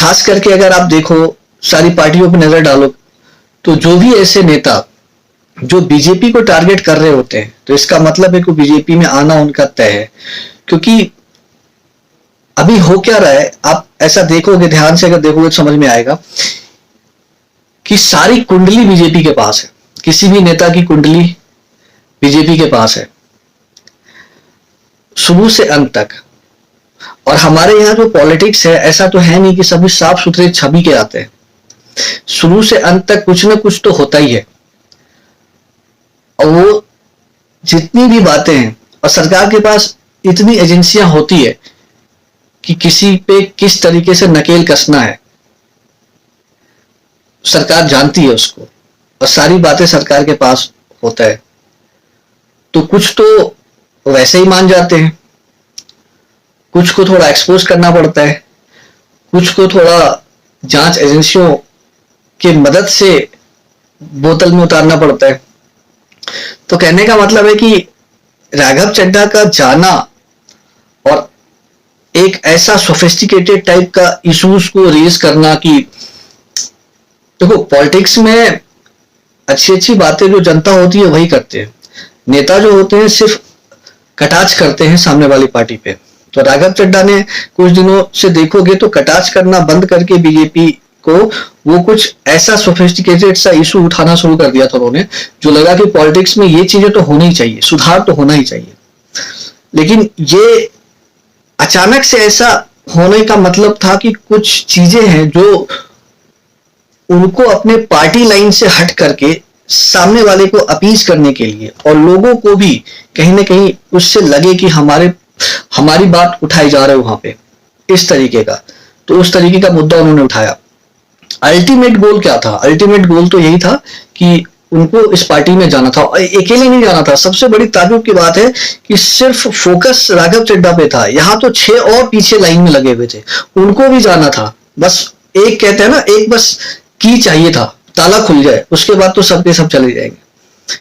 खास करके अगर आप देखो सारी पार्टियों पर नजर डालो तो जो भी ऐसे नेता जो बीजेपी को टारगेट कर रहे होते हैं तो इसका मतलब है कि बीजेपी में आना उनका तय है। क्योंकि अभी हो क्या रहा है, आप ऐसा देखोगे, ध्यान से अगर देखोगे तो समझ में आएगा कि सारी कुंडली बीजेपी के पास है। किसी भी नेता की कुंडली बीजेपी के पास है शुरू से अंत तक। और हमारे यहाँ जो पॉलिटिक्स है ऐसा तो है नहीं कि सभी साफ सुथरे छवि के आते हैं। शुरू से अंत तक कुछ ना कुछ तो होता ही है। और वो जितनी भी बातें हैं, और सरकार के पास इतनी एजेंसियां होती है कि किसी पे किस तरीके से नकेल कसना है सरकार जानती है उसको, और सारी बातें सरकार के पास होता है। तो कुछ तो वैसे ही मान जाते हैं, कुछ को थोड़ा एक्सपोज करना पड़ता है, कुछ को थोड़ा जांच एजेंसियों की मदद से बोतल में उतारना पड़ता है। तो कहने का मतलब है कि राघव चड्ढा का जाना और एक ऐसा सोफिस्टिकेटेड टाइप का इश्यूज को रेज करना कि देखो पॉलिटिक्स में अच्छी अच्छी बातें जो जनता होती है वही करते हैं, नेता जो होते हैं सिर्फ कटाक्ष करते हैं सामने वाली पार्टी पे। तो राघव चड्ढा ने कुछ दिनों से देखोगे तो कटाक्ष करना बंद करके बीजेपी को वो कुछ ऐसा सोफिस्टिकेटेड सा इशू उठाना शुरू कर दिया था उन्होंने, जो लगा कि पॉलिटिक्स में ये चीजें तो होनी ही चाहिए, सुधार तो होना ही चाहिए। लेकिन ये अचानक से ऐसा होने का मतलब था कि कुछ चीजें हैं जो उनको अपने पार्टी लाइन से हट करके सामने वाले को अपीज करने के लिए, और लोगों को भी कहीं ना कहीं उससे लगे कि हमारी बात उठाई जा रही है वहां पे, इस तरीके का। तो उस तरीके का मुद्दा उन्होंने उठाया। अल्टीमेट गोल क्या था? अल्टीमेट गोल तो यही था कि उनको इस पार्टी में जाना था, और अकेले नहीं जाना था। सबसे बड़ी ताज्जुब की बात है कि सिर्फ फोकस राघव चड्ढा पे था, यहाँ तो 6 और पीछे लाइन में लगे हुए थे, उनको भी जाना था। बस एक कहते हैं ना, एक बस की चाहिए था, ताला खुल जाए, उसके बाद तो सब के सब चले जाएंगे।